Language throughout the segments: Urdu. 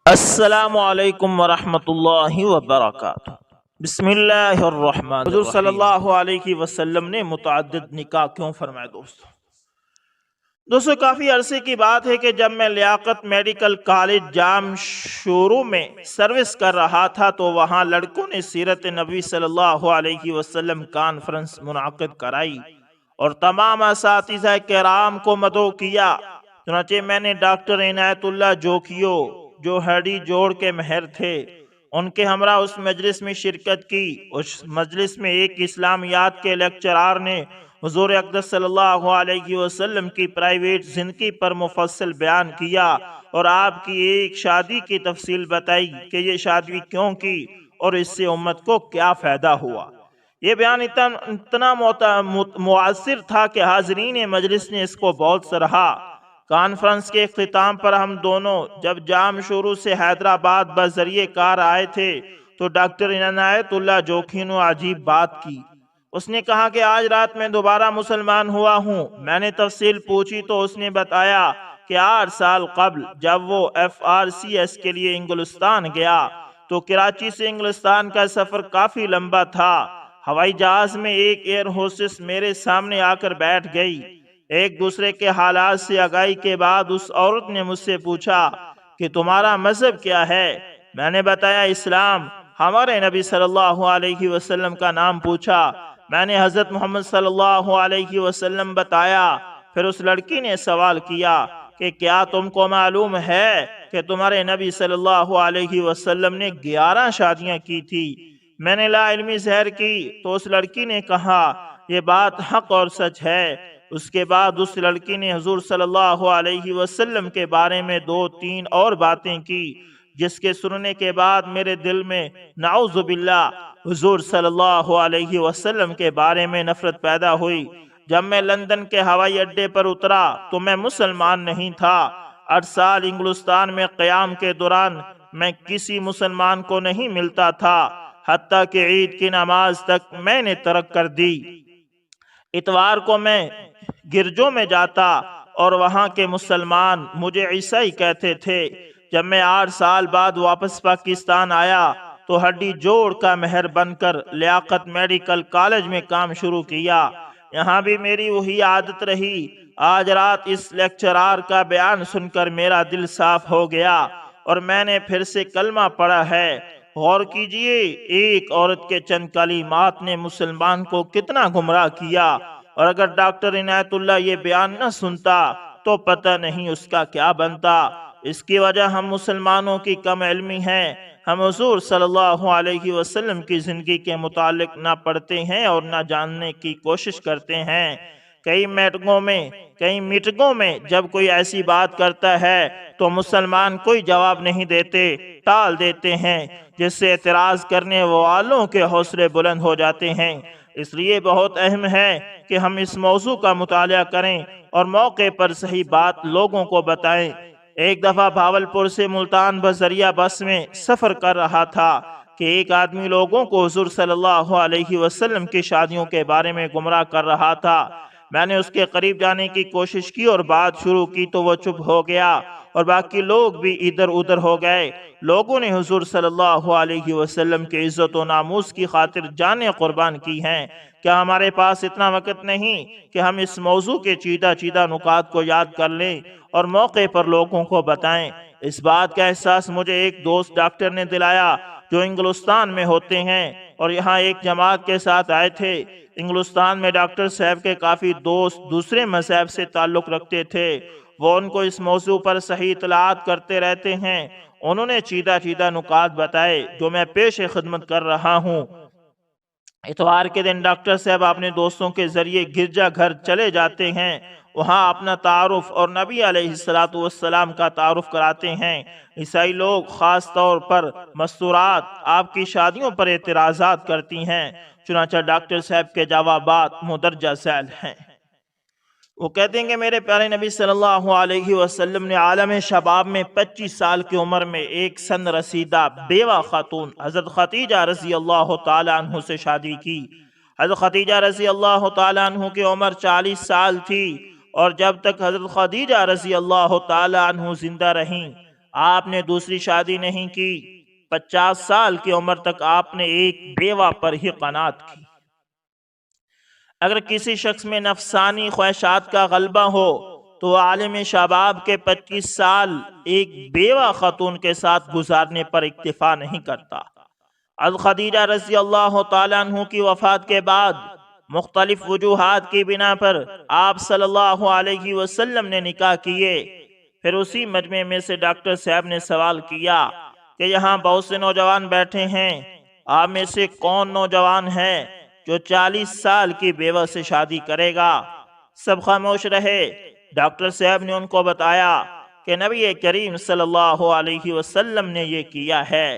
السلام علیکم ورحمۃ اللہ وبرکاتہ۔ بسم اللہ الرحمن الرحیم۔ حضور صلی اللہ علیہ وسلم نے متعدد نکاح کیوں فرمائے؟ دوستو کافی عرصے کی بات ہے کہ جب میں لیاقت میڈیکل کالج جام شروع میں سروس کر رہا تھا تو وہاں لڑکوں نے سیرت نبی صلی اللہ علیہ وسلم کانفرنس منعقد کرائی اور تمام اساتذہ کرام کو مدعو کیا۔ چنانچہ میں نے ڈاکٹر عنایت اللہ جوکیو جو ہڈی جوڑ کے ماہر تھے ان کے ہمراہ اس مجلس میں شرکت کی۔ اس مجلس میں ایک اسلامیات کے لیکچرار نے حضور اقدس صلی اللہ علیہ وسلم کی پرائیویٹ زندگی پر مفصل بیان کیا اور آپ کی ایک شادی کی تفصیل بتائی کہ یہ شادی کیوں کی اور اس سے امت کو کیا فائدہ ہوا۔ یہ بیان اتنا مؤثر تھا کہ حاضرین مجلس نے اس کو بہت سراہا۔ کانفرنس کے اختتام پر ہم دونوں جب جام شروع سے حیدرآباد بذریعہ کار آئے تھے تو ڈاکٹر عنایت اللہ جوکیو نے عجیب بات کی۔ اس نے کہا کہ آج رات میں دوبارہ مسلمان ہوا ہوں۔ میں نے تفصیل پوچھی تو اس نے بتایا کہ 8 سال قبل جب وہ FRCS کے لیے انگلستان گیا تو کراچی سے انگلستان کا سفر کافی لمبا تھا۔ ہوائی جہاز میں ایک ایئر ہوسٹس میرے سامنے آ کر بیٹھ گئی۔ ایک دوسرے کے حالات سے آگاہی کے بعد اس عورت نے مجھ سے پوچھا کہ تمہارا مذہب کیا ہے؟ میں نے بتایا اسلام۔ ہمارے نبی صلی اللہ علیہ وسلم کا نام پوچھا۔ میں نے حضرت محمد صلی اللہ علیہ وسلم بتایا۔ پھر اس لڑکی نے سوال کیا کہ کیا تم کو معلوم ہے کہ تمہارے نبی صلی اللہ علیہ وسلم نے 11 شادیاں کی تھی؟ میں نے لا علمی ظاہر کی تو اس لڑکی نے کہا یہ بات حق اور سچ ہے۔ اس کے بعد اس لڑکی نے حضور صلی اللہ علیہ وسلم کے بارے میں 2-3 اور باتیں کی جس کے سننے کے بعد میرے دل میں نعوذ باللہ حضور صلی اللہ علیہ وسلم کے بارے میں نفرت پیدا ہوئی۔ جب میں لندن کے ہوائی اڈے پر اترا تو میں مسلمان نہیں تھا۔ 8 سال انگلستان میں قیام کے دوران میں کسی مسلمان کو نہیں ملتا تھا، حتیٰ کہ عید کی نماز تک میں نے ترک کر دی۔ اتوار کو میں گرجوں میں جاتا اور وہاں کے مسلمان مجھے عیسائی کہتے تھے۔ جب میں 8 سال بعد واپس پاکستان آیا تو ہڈی جوڑ کا ماہر بن کر لیاقت میڈیکل کالج میں کام شروع کیا۔ یہاں بھی میری وہی عادت رہی۔ آج رات اس لیکچرار کا بیان سن کر میرا دل صاف ہو گیا اور میں نے پھر سے کلمہ پڑھا ہے۔ غور کیجئے ایک عورت کے چند کلمات نے مسلمان کو کتنا گمراہ کیا، اور اگر ڈاکٹر عنایت اللہ یہ بیان نہ سنتا تو پتہ نہیں اس کا کیا بنتا۔ اس کی وجہ ہم مسلمانوں کی کم علمی ہے۔ ہم حضور صلی اللہ علیہ وسلم کی زندگی کے متعلق نہ پڑھتے ہیں اور نہ جاننے کی کوشش کرتے ہیں۔ کئی میٹنگوں میں جب کوئی ایسی بات کرتا ہے تو مسلمان کوئی جواب نہیں دیتے، ٹال دیتے ہیں، جس سے اعتراض کرنے والوں کے حوصلے بلند ہو جاتے ہیں۔ اس لیے بہت اہم ہے کہ ہم اس موضوع کا مطالعہ کریں اور موقع پر صحیح بات لوگوں کو بتائیں۔ ایک دفعہ بھاولپور سے ملتان بذریعہ بس میں سفر کر رہا تھا کہ ایک آدمی لوگوں کو حضور صلی اللہ علیہ وسلم کی شادیوں کے بارے میں گمراہ کر رہا تھا۔ میں نے اس کے قریب جانے کی کوشش کی اور بات شروع کی تو وہ چپ ہو گیا اور باقی لوگ بھی ادھر ادھر ہو گئے۔ لوگوں نے حضور صلی اللہ علیہ وسلم کے عزت و ناموس کی خاطر جانیں قربان کی ہیں۔ کیا ہمارے پاس اتنا وقت نہیں کہ ہم اس موضوع کے چیدہ نکات کو یاد کر لیں اور موقع پر لوگوں کو بتائیں؟ اس بات کا احساس مجھے ایک دوست ڈاکٹر نے دلایا جو انگلستان میں ہوتے ہیں اور یہاں ایک جماعت کے ساتھ آئے تھے۔ انگلستان میں ڈاکٹر صاحب کے کافی دوست دوسرے مذہب سے تعلق رکھتے تھے۔ وہ ان کو اس موضوع پر صحیح اطلاعات کرتے رہتے ہیں۔ انہوں نے چیدہ نکات بتائے جو میں پیش خدمت کر رہا ہوں۔ اتوار کے دن ڈاکٹر صاحب اپنے دوستوں کے ذریعے گرجا گھر چلے جاتے ہیں۔ وہاں اپنا تعارف اور نبی علیہ السلام کا تعارف کراتے ہیں۔ عیسائی لوگ خاص طور پر مستورات آپ کی شادیوں پر اعتراضات کرتی ہیں، چنانچہ ڈاکٹر صاحب کے جوابات مندرجہ ذیل ہیں۔ وہ کہتے ہیں کہ میرے پیارے نبی صلی اللہ علیہ وسلم نے عالم شباب میں 25 سال کی عمر میں ایک سن رسیدہ بیوہ خاتون حضرت خدیجہ رضی اللہ تعالی عنہ سے شادی کی۔ حضرت خدیجہ رضی اللہ تعالی عنہ کی عمر 40 سال تھی اور جب تک حضرت خدیجہ رضی اللہ تعالی عنہ زندہ رہیں آپ نے دوسری شادی نہیں کی۔ 50 سال کی عمر تک آپ نے ایک بیوہ پر ہی قناعت کی۔ اگر کسی شخص میں نفسانی خواہشات کا غلبہ ہو تو عالم شباب کے 25 سال ایک بیوہ خاتون کے ساتھ گزارنے پر اکتفا نہیں کرتا۔ خدیجہ رضی اللہ تعالیٰ عنہ کی وفات کے بعد مختلف وجوہات کی بنا پر آپ صلی اللہ علیہ وسلم نے نکاح کیے۔ پھر اسی مجمع میں سے ڈاکٹر صاحب نے سوال کیا کہ یہاں بہت سے نوجوان بیٹھے ہیں، آپ میں سے کون نوجوان ہے جو 40 سال کی بیوہ سے شادی کرے گا؟ سب خاموش رہے۔ ڈاکٹر صاحب نے ان کو بتایا کہ نبی کریم صلی اللہ علیہ وسلم نے یہ کیا ہے۔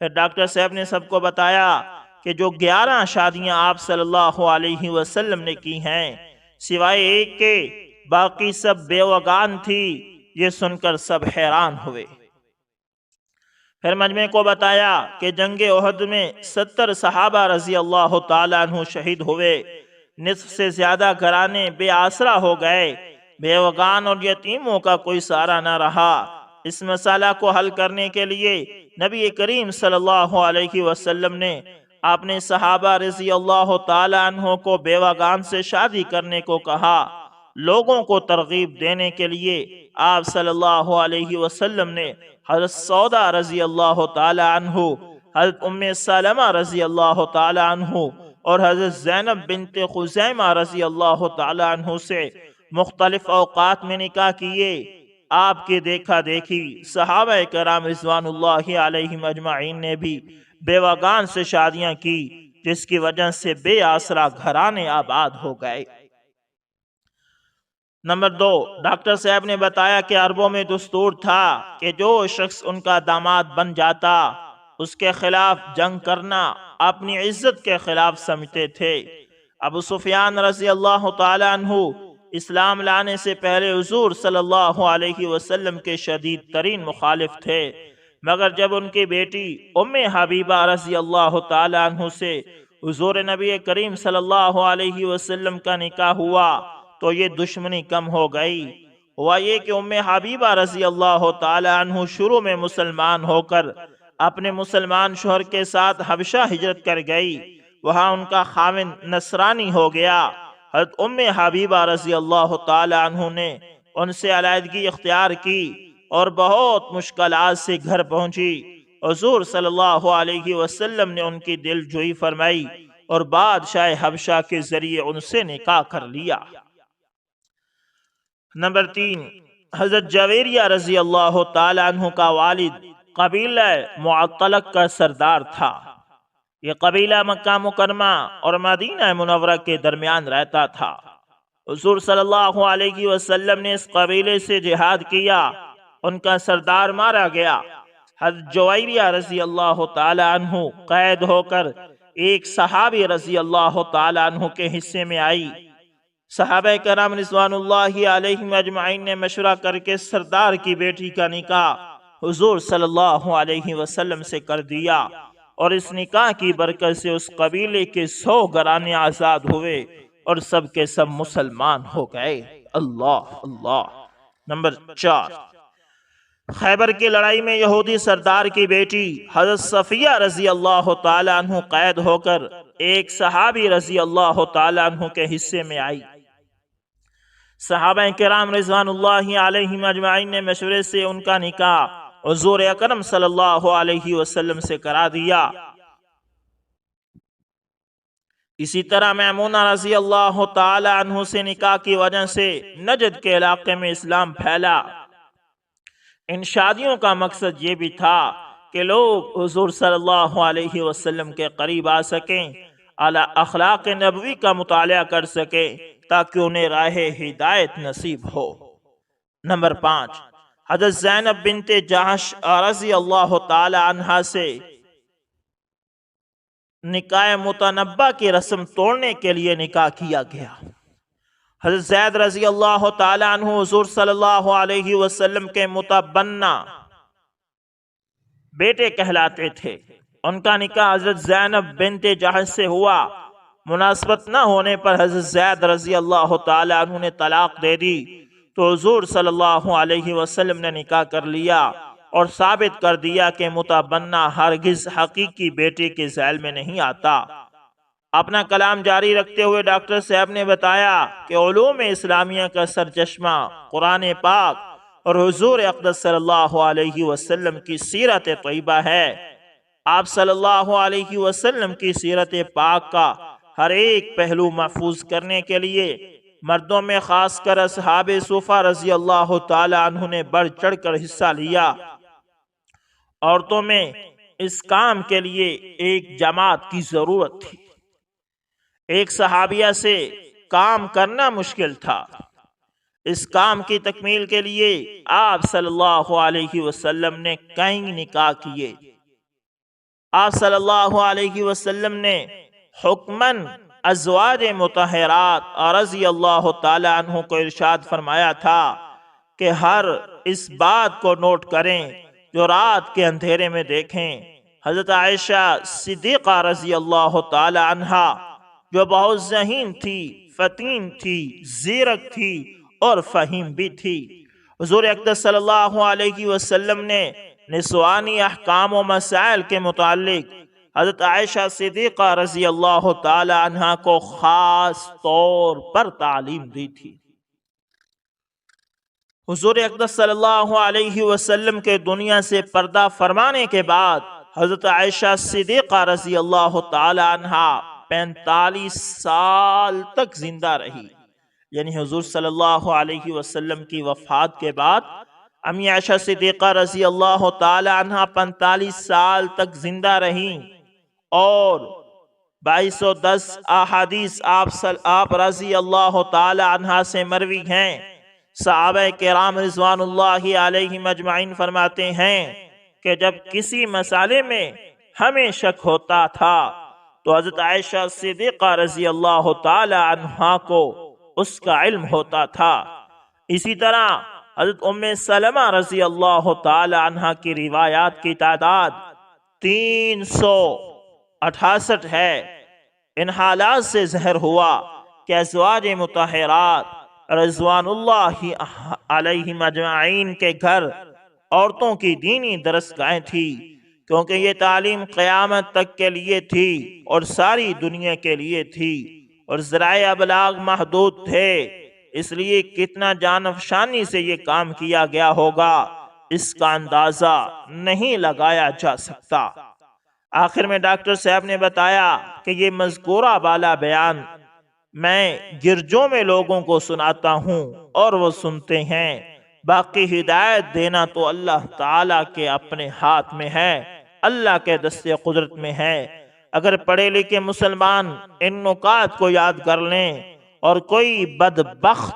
پھر ڈاکٹر صاحب نے سب کو بتایا کہ جو 11 شادیاں آپ صلی اللہ علیہ وسلم نے کی ہیں، سوائے ایک کے باقی سب بیوگان تھی۔ یہ سن کر سب حیران ہوئے۔ پھر مجمع کو بتایا کہ جنگ احد میں 70 صحابہ رضی اللہ تعالیٰ عنہ شہید ہوئے، نصف سے زیادہ گھرانے بے آسرا ہو گئے، بیوگان اور یتیموں کا کوئی سہارا نہ رہا۔ اس مسئلہ کو حل کرنے کے لیے نبی کریم صلی اللہ علیہ وسلم نے اپنے صحابہ رضی اللہ تعالیٰ عنہ کو بیوگان سے شادی کرنے کو کہا۔ لوگوں کو ترغیب دینے کے لیے آپ صلی اللہ علیہ وسلم نے حضرت سودا رضی اللہ تعالی عنہ، حضرت ام سلمہ رضی اللہ تعالی عنہ اور حضرت زینب بنت خزیمہ رضی اللہ تعالی عنہ سے مختلف اوقات میں نکاح کیے۔ آپ کے دیکھا دیکھی صحابہ کرام رضوان اللہ علیہم اجمعین نے بھی بیوگان سے شادیاں کی، جس کی وجہ سے بے آسرا گھرانے آباد ہو گئے۔ نمبر 2، ڈاکٹر صاحب نے بتایا کہ عربوں میں دستور تھا کہ جو شخص ان کا داماد بن جاتا اس کے خلاف جنگ کرنا اپنی عزت کے خلاف سمجھتے تھے۔ ابو سفیان رضی اللہ تعالی عنہ اسلام لانے سے پہلے حضور صلی اللہ علیہ وسلم کے شدید ترین مخالف تھے، مگر جب ان کی بیٹی ام حبیبہ رضی اللہ تعالی عنہ سے حضور نبی کریم صلی اللہ علیہ وسلم کا نکاح ہوا تو یہ دشمنی کم ہو گئی۔ ہوا یہ کہ ام حبیبہ رضی اللہ تعالی عنہ شروع میں مسلمان ہو کر اپنے مسلمان شوہر کے ساتھ حبشہ ہجرت کر گئی، وہاں ان کا خاوند نصرانی ہو گیا۔ حضرت ام حبیبہ رضی اللہ تعالی عنہ نے ان سے علیحدگی اختیار کی اور بہت مشکلات سے گھر پہنچی۔ حضور صلی اللہ علیہ وسلم نے ان کی دل جوئی فرمائی اور بادشاہ حبشہ کے ذریعے ان سے نکاح کر لیا۔ نمبر 3، حضرت جویریہ رضی اللہ تعالی عنہ کا والد قبیلہ معطلق کا سردار تھا۔ یہ قبیلہ مکہ مکرمہ اور مدینہ منورہ کے درمیان رہتا تھا۔ حضور صلی اللہ علیہ وسلم نے اس قبیلے سے جہاد کیا، ان کا سردار مارا گیا۔ حضرت جویریہ رضی اللہ تعالی عنہ قید ہو کر ایک صحابی رضی اللہ تعالی عنہ کے حصے میں آئی۔ صحابہ کرام رضوان اللہ علیہم اجمعین نے مشورہ کر کے سردار کی بیٹی کا نکاح حضور صلی اللہ علیہ وسلم سے کر دیا، اور اس نکاح کی برکت سے اس قبیلے کے 100 گھرانے آزاد ہوئے اور سب کے سب مسلمان ہو گئے۔ اللہ اللہ۔ نمبر 4، خیبر کی لڑائی میں یہودی سردار کی بیٹی حضرت صفیہ رضی اللہ تعالی عنہ قید ہو کر ایک صحابی رضی اللہ تعالی عنہ کے حصے میں آئی۔ صحابہ کرام رضوان اللہ علیہم اجمعین نے مشورے سے ان کا نکاح حضور اکرم صلی اللہ علیہ وسلم سے کرا دیا۔ اسی طرح میمونہ رضی اللہ تعالی عنہ سے نکاح کی وجہ سے نجد کے علاقے میں اسلام پھیلا۔ ان شادیوں کا مقصد یہ بھی تھا کہ لوگ حضور صلی اللہ علیہ وسلم کے قریب آ سکیں، اعلی اخلاق نبوی کا مطالعہ کر سکیں تاکہ انہیں راہ ہدایت نصیب ہو۔ نمبر 5، حضرت زینب بنت جہش رضی اللہ تعالی عنہا سے نکاح متنبہ کی رسم توڑنے کے لیے نکاح کیا گیا۔ حضرت زید رضی اللہ تعالی عنہ حضور صلی اللہ علیہ وسلم کے متبنہ بیٹے کہلاتے تھے۔ ان کا نکاح حضرت زینب بنت جہش سے ہوا۔ مناسبت نہ ہونے پر حضرت زید رضی اللہ تعالی عنہ نے طلاق دے دی تو حضور صلی اللہ علیہ وسلم نے نکاح کر لیا۔ اور ثابت کر دیا کہ متبنہ ہرگز حقیقی بیٹے کے ذیل میں نہیں آتا۔ اپنا کلام جاری رکھتے ہوئے ڈاکٹر صاحب نے بتایا کہ علوم اسلامیہ کا سرچشمہ قرآن پاک اور حضور اقدس صلی اللہ علیہ وسلم کی سیرت طیبہ ہے۔ آپ صلی اللہ علیہ وسلم کی سیرت پاک کا ہر ایک پہلو محفوظ کرنے کے لیے مردوں میں خاص کر اصحاب صفہ رضی اللہ تعالی عنہ نے بڑھ چڑھ کر حصہ لیا۔ عورتوں میں اس کام کے لیے ایک جماعت کی ضرورت تھی۔ ایک صحابیہ سے کام کرنا مشکل تھا۔ اس کام کی تکمیل کے لیے آپ صلی اللہ علیہ وسلم نے کئی نکاح کیے۔ آپ صلی اللہ علیہ وسلم نے حکماً ازواج مطہرات رضی اللہ تعالی عنہ کو ارشاد فرمایا تھا کہ ہر اس بات کو نوٹ کریں جو رات کے اندھیرے میں دیکھیں۔ حضرت عائشہ صدیقہ رضی اللہ تعالی عنہا جو بہت ذہین تھی، فطین تھی، زیرک تھی اور فہیم بھی تھی، حضور اقدس صلی اللہ علیہ وسلم نے نسوانی احکام و مسائل کے متعلق حضرت عائشہ صدیقہ رضی اللہ تعالی عنہا کو خاص طور پر تعلیم دی تھی۔ حضور اقدس صلی اللہ علیہ وسلم کے دنیا سے پردہ فرمانے کے بعد حضرت عائشہ صدیقہ رضی اللہ تعالی عنہا 45 سال تک زندہ رہی۔ یعنی حضور صلی اللہ علیہ وسلم کی وفات کے بعد امی عائشہ صدیقہ رضی اللہ تعالی عنہا 45 سال تک زندہ رہی، اور 2210 احادیث آپ رضی اللہ تعالی عنہا سے مروی ہیں۔ صحابہ کرام رضوان اللہ علیہم اجمعین فرماتے ہیں کہ جب کسی مسئلے میں ہمیں شک ہوتا تھا تو حضرت عائشہ صدیقہ رضی اللہ تعالی عنہا کو اس کا علم ہوتا تھا۔ اسی طرح حضرت ام سلمہ رضی اللہ تعالی عنہا کی روایات کی تعداد 368 ہے۔ ان حالات سے ظاہر ہوا کہ ازواج مطہرات رضوان اللہ علیہم اجمعین کے گھر عورتوں کی دینی درسگاہیں تھی، کیونکہ یہ تعلیم قیامت تک کے لیے تھی اور ساری دنیا کے لیے تھی، اور ذرائع ابلاغ محدود تھے، اس لیے کتنا جانفشانی سے یہ کام کیا گیا ہوگا اس کا اندازہ نہیں لگایا جا سکتا۔ آخر میں ڈاکٹر صاحب نے بتایا کہ یہ مذکورہ بالا بیان میں گرجوں میں لوگوں کو سناتا ہوں اور وہ سنتے ہیں، باقی ہدایت دینا تو اللہ تعالیٰ کے اپنے ہاتھ میں ہے، اللہ کے دستے قدرت میں ہے۔ اگر پڑھے لکھے مسلمان ان نکات کو یاد کر لیں اور کوئی بدبخت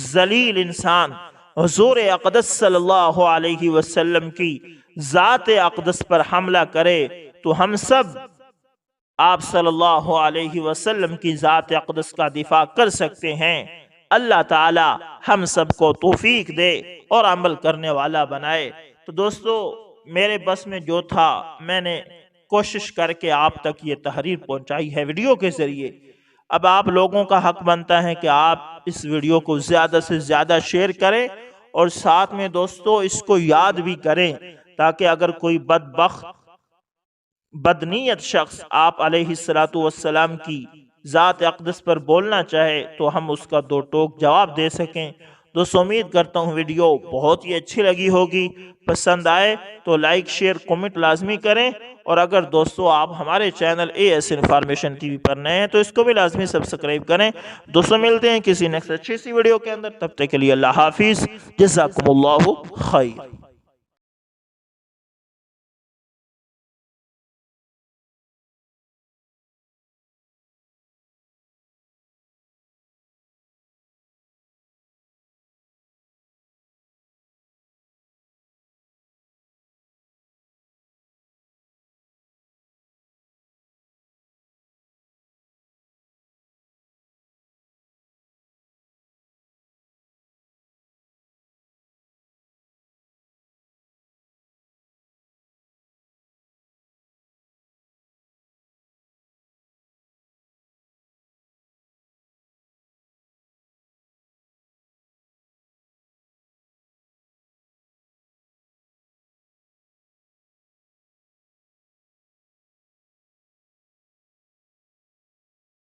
ذلیل انسان حضور اقدس صلی اللہ علیہ وسلم کی ذات اقدس پر حملہ کرے تو ہم سب آپ صلی اللہ علیہ وسلم کی ذات اقدس کا دفاع کر سکتے ہیں۔ اللہ تعالی ہم سب کو توفیق دے اور عمل کرنے والا بنائے۔ تو دوستو، میرے بس میں جو تھا میں نے کوشش کر کے آپ تک یہ تحریر پہنچائی ہے ویڈیو کے ذریعے۔ اب آپ لوگوں کا حق بنتا ہے کہ آپ اس ویڈیو کو زیادہ سے زیادہ شیئر کریں، اور ساتھ میں دوستو اس کو یاد بھی کریں، تاکہ اگر کوئی بدنیت شخص آپ علیہ السلام کی ذات اقدس پر بولنا چاہے تو ہم اس کا دو ٹوک جواب دے سکیں۔ دوستو، امید کرتا ہوں ویڈیو بہت ہی اچھی لگی ہوگی۔ پسند آئے تو لائک شیئر کومنٹ لازمی کریں، اور اگر دوستو آپ ہمارے چینل AS انفارمیشن TV پر نئے ہیں تو اس کو بھی لازمی سبسکرائب کریں۔ دوستو، ملتے ہیں کسی نیکسٹ اچھی سی ویڈیو کے اندر، تب تک کے لیے اللہ حافظ، جزاکم اللہ خیر۔